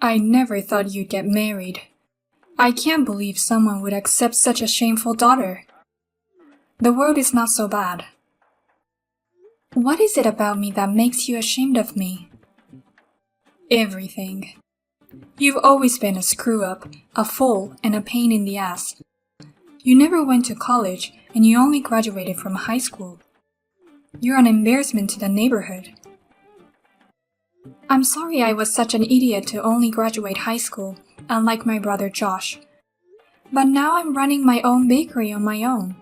I never thought you'd get married. I can't believe someone would accept such a shameful daughter. The world is not so bad. What is it about me that makes you ashamed of me? Everything. You've always been a screw-up, a fool, and a pain in the ass. You never went to college, and you only graduated from high school. You're an embarrassment to the neighborhood. I'm sorry I was such an idiot to only graduate high school, unlike my brother Josh. But now I'm running my own bakery on my own.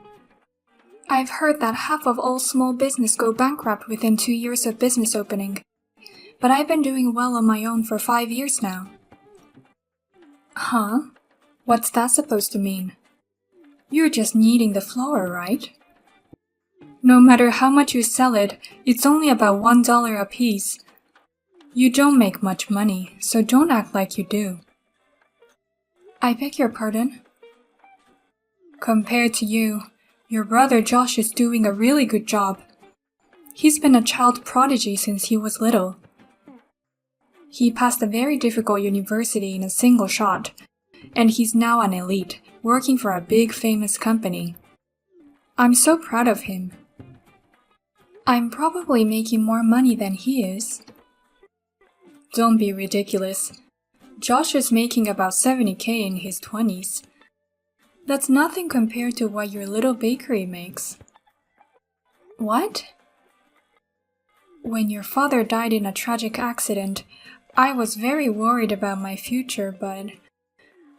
I've heard that half of all small business go bankrupt within 2 years of business opening. But I've been doing well on my own for 5 years now. Huh? What's that supposed to mean? You're just kneading the flour, right? No matter how much you sell it, it's only about $1 a piece. You don't make much money, so don't act like you do. I beg your pardon? Compared to you, your brother Josh is doing a really good job. He's been a child prodigy since he was little. He passed a very difficult university in a single shot, and he's now an elite, working for a big famous company. I'm so proud of him. I'm probably making more money than he is. Don't be ridiculous. Josh is making about $70,000 in his 20s. That's nothing compared to what your little bakery makes. What? When your father died in a tragic accident, I was very worried about my future, but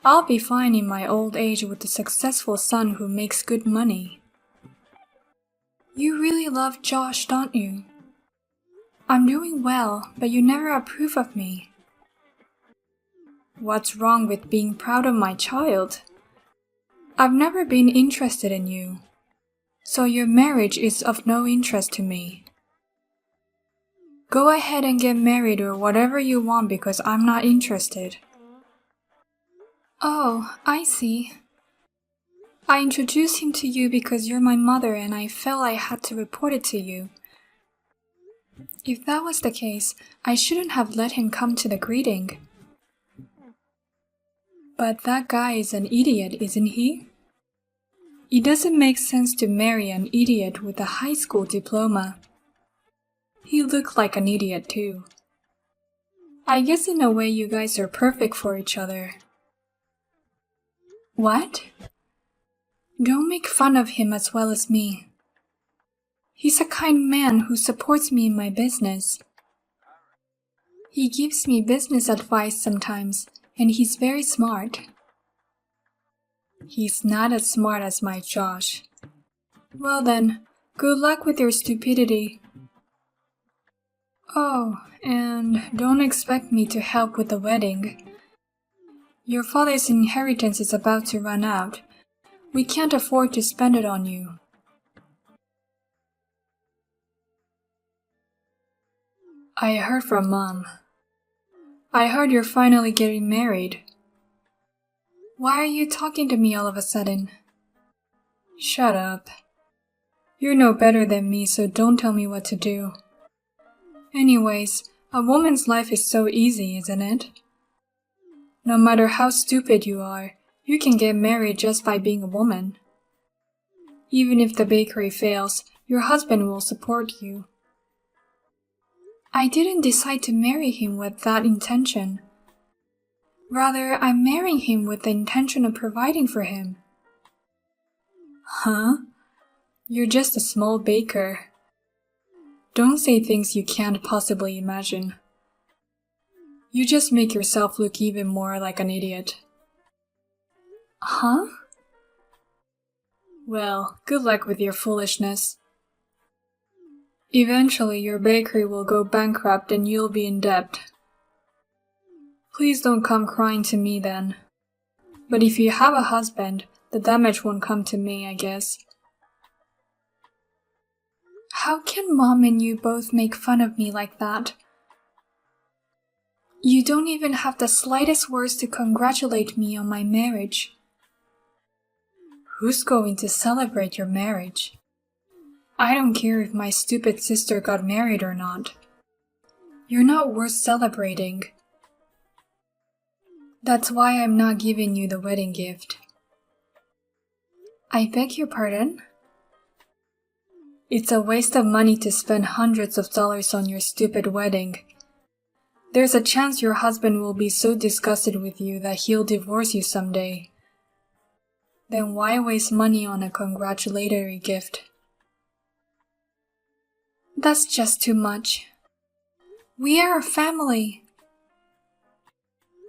I'll be fine in my old age with a successful son who makes good money. You really love Josh, don't you? I'm doing well, but you never approve of me. What's wrong with being proud of my child? I've never been interested in you, so your marriage is of no interest to me. Go ahead and get married or whatever you want because I'm not interested. Oh, I see. I introduced him to you because you're my mother and I felt I had to report it to you. If that was the case, I shouldn't have let him come to the greeting. But that guy is an idiot, isn't he? It doesn't make sense to marry an idiot with a high school diploma. He looked like an idiot too. I guess in a way you guys are perfect for each other. What? Don't make fun of him as well as me. He's a kind man who supports me in my business. He gives me business advice sometimes, and he's very smart. He's not as smart as my Josh. Well then, good luck with your stupidity. Oh, and don't expect me to help with the wedding. Your father's inheritance is about to run out. We can't afford to spend it on you. I heard from Mom. I heard you're finally getting married. Why are you talking to me all of a sudden? Shut up. You're no better than me, so don't tell me what to do. Anyways, a woman's life is so easy, isn't it? No matter how stupid you are, you can get married just by being a woman. Even if the bakery fails, your husband will support you. I didn't decide to marry him with that intention. Rather, I'm marrying him with the intention of providing for him. Huh? You're just a small baker. Don't say things you can't possibly imagine. You just make yourself look even more like an idiot. Huh? Well, good luck with your foolishness. Eventually, your bakery will go bankrupt and you'll be in debt. Please don't come crying to me then. But if you have a husband, the damage won't come to me, I guess. How can Mom and you both make fun of me like that? You don't even have the slightest words to congratulate me on my marriage. Who's going to celebrate your marriage? I don't care if my stupid sister got married or not. You're not worth celebrating. That's why I'm not giving you the wedding gift. I beg your pardon? It's a waste of money to spend hundreds of dollars on your stupid wedding. There's a chance your husband will be so disgusted with you that he'll divorce you someday. Then why waste money on a congratulatory gift? That's just too much. We are a family.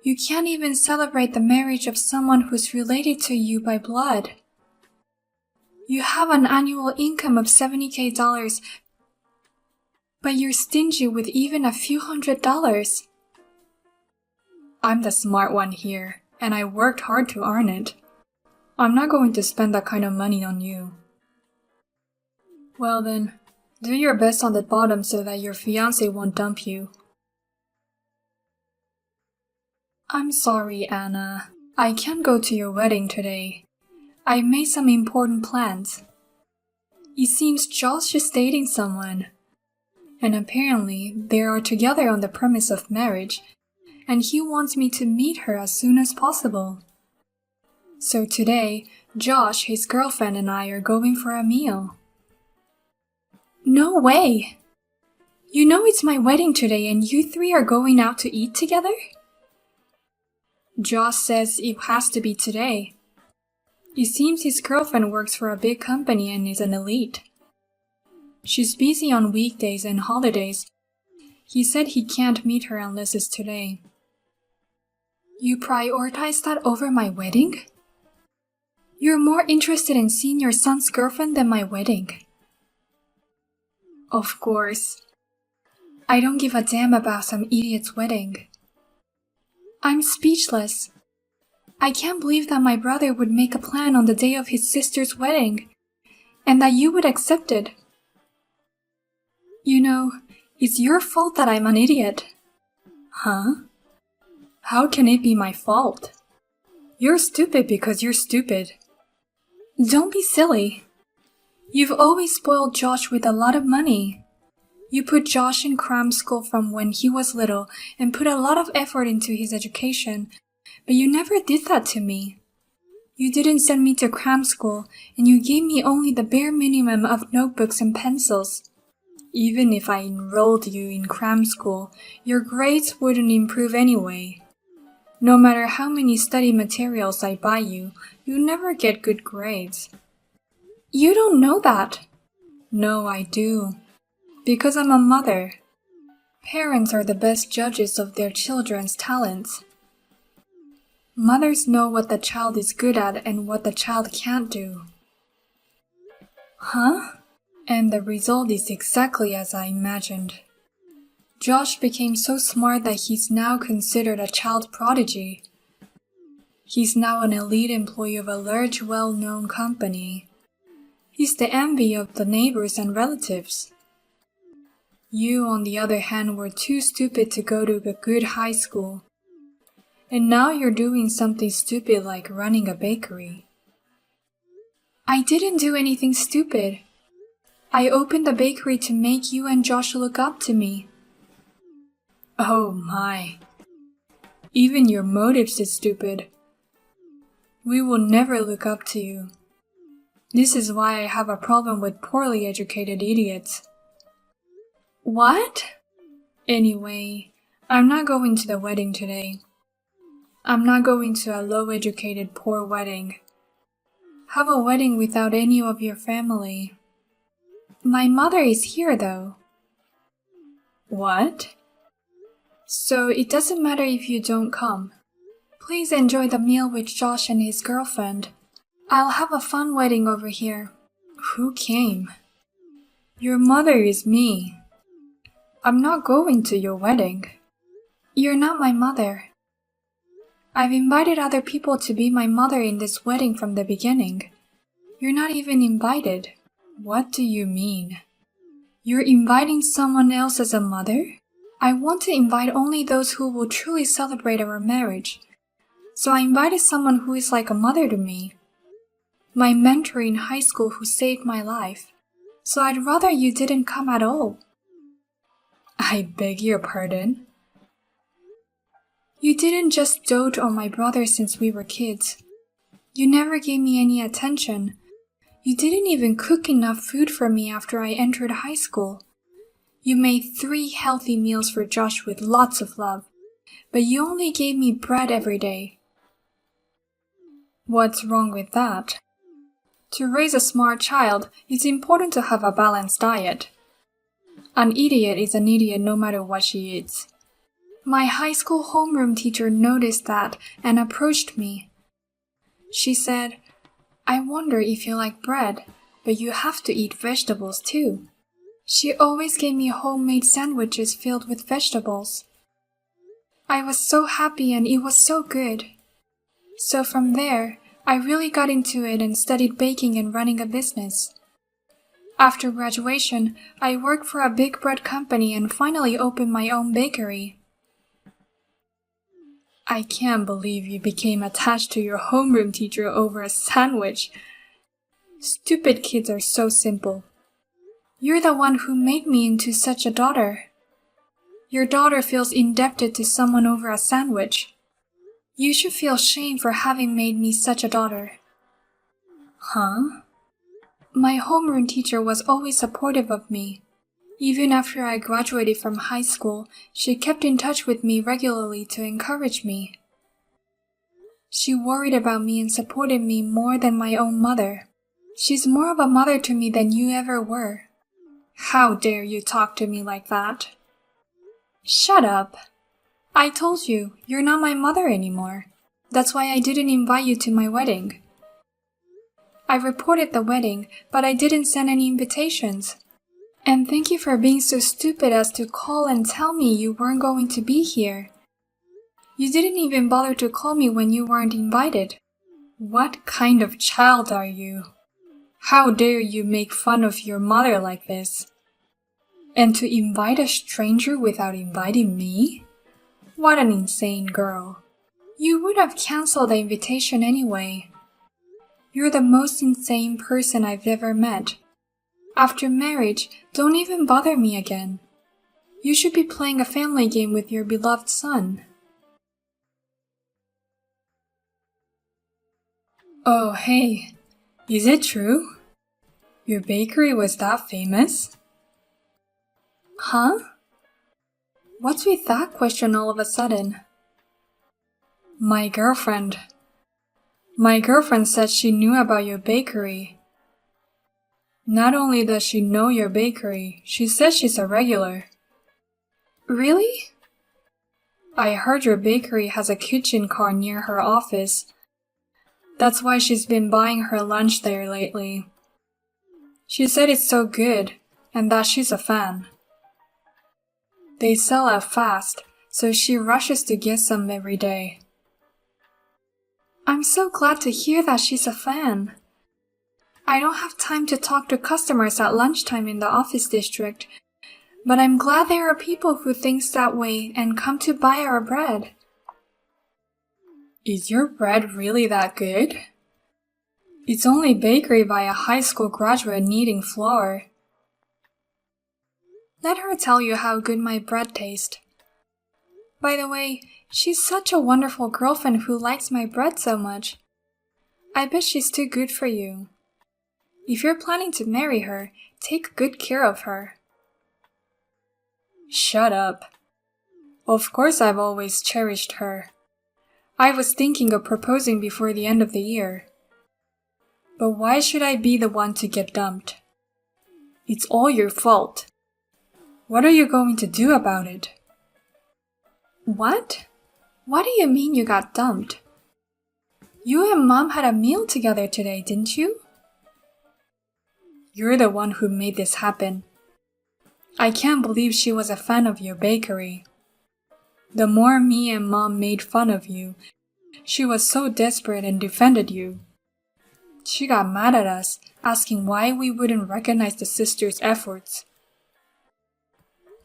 You can't even celebrate the marriage of someone who's related to you by blood. You have an annual income of $70,000, but you're stingy with even a few $100s. I'm the smart one here, and I worked hard to earn it. I'm not going to spend that kind of money on you. Well then, do your best on the bottom so that your fiancé won't dump you. I'm sorry, Anna. I can't go to your wedding today. I made some important plans. It seems Josh is dating someone, and apparently they are together on the premise of marriage, and he wants me to meet her as soon as possible. So today, Josh, his girlfriend, and I are going for a meal. No way! You know it's my wedding today and you three are going out to eat together? Josh says it has to be today. It seems his girlfriend works for a big company and is an elite. She's busy on weekdays and holidays. He said he can't meet her unless it's today. You prioritize that over my wedding? You're more interested in seeing your son's girlfriend than my wedding. Of course. I don't give a damn about some idiot's wedding. I'm speechless. I can't believe that my brother would make a plan on the day of his sister's wedding, and that you would accept it. You know, it's your fault that I'm an idiot. Huh? How can it be my fault? You're stupid because you're stupid. Don't be silly. You've always spoiled Josh with a lot of money. You put Josh in cram school from when he was little and put a lot of effort into his education, but you never did that to me. You didn't send me to cram school, and you gave me only the bare minimum of notebooks and pencils. Even if I enrolled you in cram school, your grades wouldn't improve anyway. No matter how many study materials I buy you, you never get good grades. You don't know that. No, I do. Because I'm a mother. Parents are the best judges of their children's talents. Mothers know what the child is good at and what the child can't do. Huh? And the result is exactly as I imagined. Josh became so smart that he's now considered a child prodigy. He's now an elite employee of a large, well-known company. He's the envy of the neighbors and relatives. You, on the other hand, were too stupid to go to a good high school. And now you're doing something stupid like running a bakery. I didn't do anything stupid. I opened the bakery to make you and Josh look up to me. Oh my. Even your motives is stupid. We will never look up to you. This is why I have a problem with poorly educated idiots. What? Anyway, I'm not going to the wedding today. I'm not going to a low-educated poor wedding. Have a wedding without any of your family. My mother is here though. What? So it doesn't matter if you don't come. Please enjoy the meal with Josh and his girlfriend. I'll have a fun wedding over here. Who came? Your mother is me. I'm not going to your wedding. You're not my mother. I've invited other people to be my mother in this wedding from the beginning. You're not even invited. What do you mean? You're inviting someone else as a mother? I want to invite only those who will truly celebrate our marriage. So I invited someone who is like a mother to me. My mentor in high school who saved my life. So I'd rather you didn't come at all. I beg your pardon? You didn't just dote on my brother since we were kids. You never gave me any attention. You didn't even cook enough food for me after I entered high school. You made 3 healthy meals for Josh with lots of love, but you only gave me bread every day. What's wrong with that? To raise a smart child, it's important to have a balanced diet. An idiot is an idiot no matter what she eats. My high school homeroom teacher noticed that and approached me. She said, "I wonder if you like bread, but you have to eat vegetables too." She always gave me homemade sandwiches filled with vegetables. I was so happy and it was so good. So from there, I really got into it and studied baking and running a business. After graduation, I worked for a big bread company and finally opened my own bakery. I can't believe you became attached to your homeroom teacher over a sandwich. Stupid kids are so simple. You're the one who made me into such a daughter. Your daughter feels indebted to someone over a sandwich. You should feel shame for having made me such a daughter. Huh? My homeroom teacher was always supportive of me. Even after I graduated from high school, she kept in touch with me regularly to encourage me. She worried about me and supported me more than my own mother. She's more of a mother to me than you ever were. How dare you talk to me like that? Shut up. I told you, you're not my mother anymore. That's why I didn't invite you to my wedding. I reported the wedding, but I didn't send any invitations. And thank you for being so stupid as to call and tell me you weren't going to be here. You didn't even bother to call me when you weren't invited. What kind of child are you? How dare you make fun of your mother like this? And to invite a stranger without inviting me? What an insane girl. You would have canceled the invitation anyway. You're the most insane person I've ever met. After marriage, don't even bother me again. You should be playing a family game with your beloved son. Oh, hey, is it true? Your bakery was that famous? Huh? What's with that question all of a sudden? My girlfriend said she knew about your bakery. Not only does she know your bakery, she says she's a regular. Really? I heard your bakery has a kitchen car near her office. That's why she's been buying her lunch there lately. She said it's so good, and that she's a fan. They sell out fast, so she rushes to get some every day. I'm so glad to hear that she's a fan. I don't have time to talk to customers at lunchtime in the office district, but I'm glad there are people who think that way and come to buy our bread. Is your bread really that good? It's only bakery by a high school graduate needing flour. Let her tell you how good my bread tastes. By the way, she's such a wonderful girlfriend who likes my bread so much. I bet she's too good for you. If you're planning to marry her, take good care of her. Shut up. Of course I've always cherished her. I was thinking of proposing before the end of the year. But why should I be the one to get dumped? It's all your fault. What are you going to do about it? What? What do you mean you got dumped? You and Mom had a meal together today, didn't you? You're the one who made this happen. I can't believe she was a fan of your bakery. The more me and Mom made fun of you, she was so desperate and defended you. She got mad at us, asking why we wouldn't recognize the sister's efforts.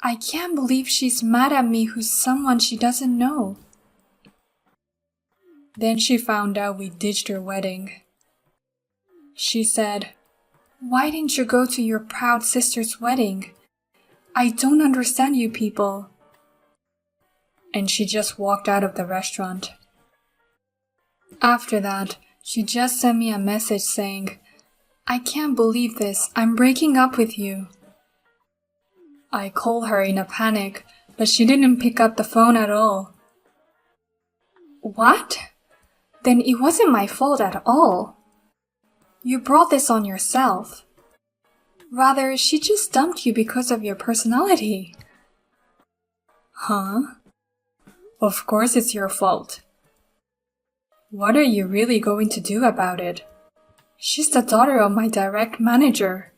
I can't believe she's mad at me who's someone she doesn't know. Then she found out we ditched her wedding. She said, "Why didn't you go to your proud sister's wedding? I don't understand you people." and she just walked out of the restaurant. After that, she just sent me a message saying, "I can't believe this, I'm breaking up with you." I called her in a panic, but she didn't pick up the phone at all. What? Then it wasn't my fault at all. You brought this on yourself. Rather, she just dumped you because of your personality. Huh? Of course it's your fault. What are you really going to do about it? She's the daughter of my direct manager.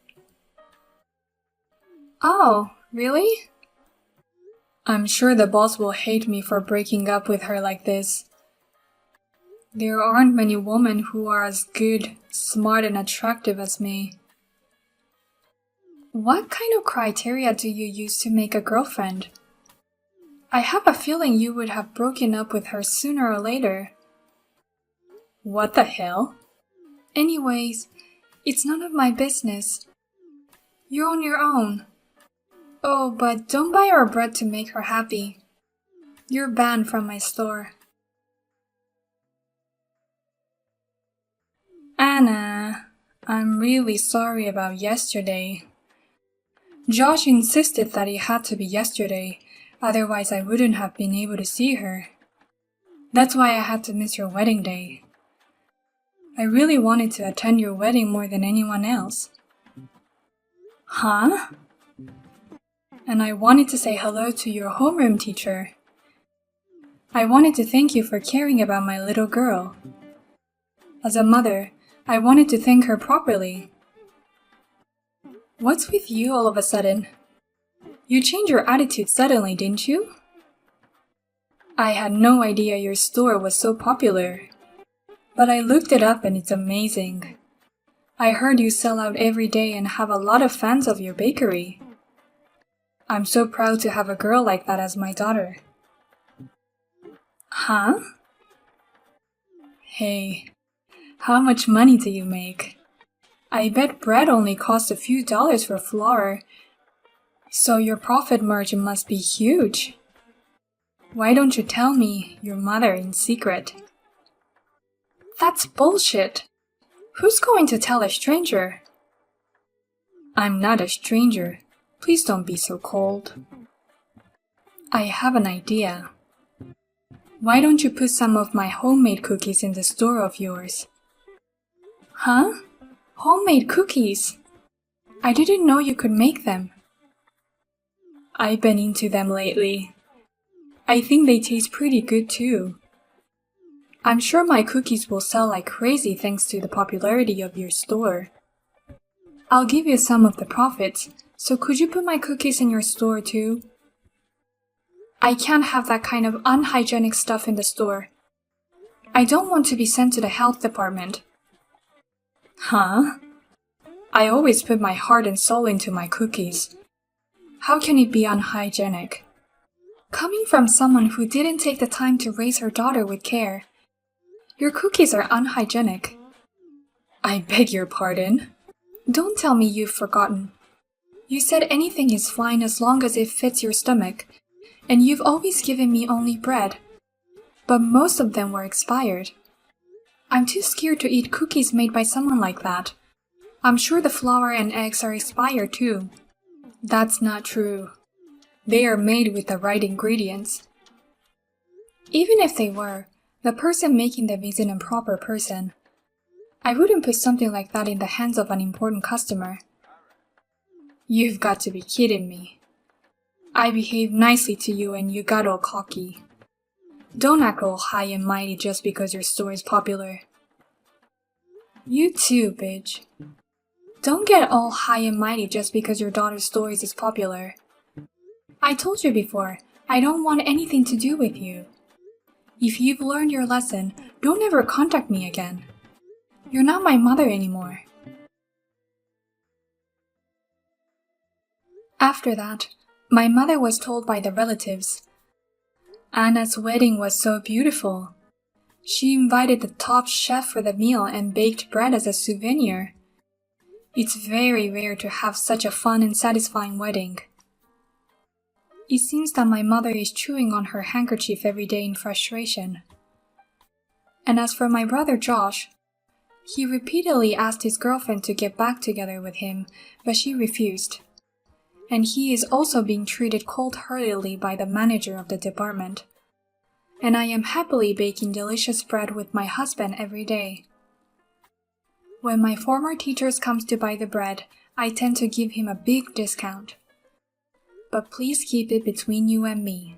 Oh, really? I'm sure the boss will hate me for breaking up with her like this. There aren't many women who are as good, smart, and attractive as me. What kind of criteria do you use to make a girlfriend? I have a feeling you would have broken up with her sooner or later. What the hell? Anyways, it's none of my business. You're on your own. Oh, but don't buy her bread to make her happy. You're banned from my store. Anna, I'm really sorry about yesterday. Josh insisted that it had to be yesterday, otherwise I wouldn't have been able to see her. That's why I had to miss your wedding day. I really wanted to attend your wedding more than anyone else. Huh? And I wanted to say hello to your homeroom teacher. I wanted to thank you for caring about my little girl. As a mother, I wanted to thank her properly. What's with you all of a sudden? You changed your attitude suddenly, didn't you? I had no idea your store was so popular. But I looked it up and it's amazing. I heard you sell out every day and have a lot of fans of your bakery. I'm so proud to have a girl like that as my daughter. Huh? Hey, how much money do you make? I bet bread only costs a few dollars for flour, so your profit margin must be huge. Why don't you tell me, your mother, in secret? That's bullshit. Who's going to tell a stranger? I'm not a stranger. Please don't be so cold. I have an idea. Why don't you put some of my homemade cookies in the store of yours? Huh? Homemade cookies? I didn't know you could make them. I've been into them lately. I think they taste pretty good too. I'm sure my cookies will sell like crazy thanks to the popularity of your store. I'll give you some of the profits, so could you put my cookies in your store too? I can't have that kind of unhygienic stuff in the store. I don't want to be sent to the health department. Huh? I always put my heart and soul into my cookies. How can it be unhygienic? Coming from someone who didn't take the time to raise her daughter with care, your cookies are unhygienic. I beg your pardon. Don't tell me you've forgotten. You said anything is fine as long as it fits your stomach, and you've always given me only bread. But most of them were expired. I'm too scared to eat cookies made by someone like that. I'm sure the flour and eggs are expired too. That's not true. They are made with the right ingredients. Even if they were, the person making them is an improper person. I wouldn't put something like that in the hands of an important customer. You've got to be kidding me. I behaved nicely to you and you got all cocky. Don't act all high and mighty just because your store is popular. You too, bitch. Don't get all high and mighty just because your daughter's store is popular. I told you before, I don't want anything to do with you. If you've learned your lesson, don't ever contact me again. You're not my mother anymore. After that, my mother was told by the relatives. Anna's wedding was so beautiful. She invited the top chef for the meal and baked bread as a souvenir. It's very rare to have such a fun and satisfying wedding. It seems that my mother is chewing on her handkerchief every day in frustration. And as for my brother Josh, he repeatedly asked his girlfriend to get back together with him, but she refused. And he is also being treated cold-heartedly by the manager of the department. And I am happily baking delicious bread with my husband every day. When my former teacher comes to buy the bread, I tend to give him a big discount. But please keep it between you and me.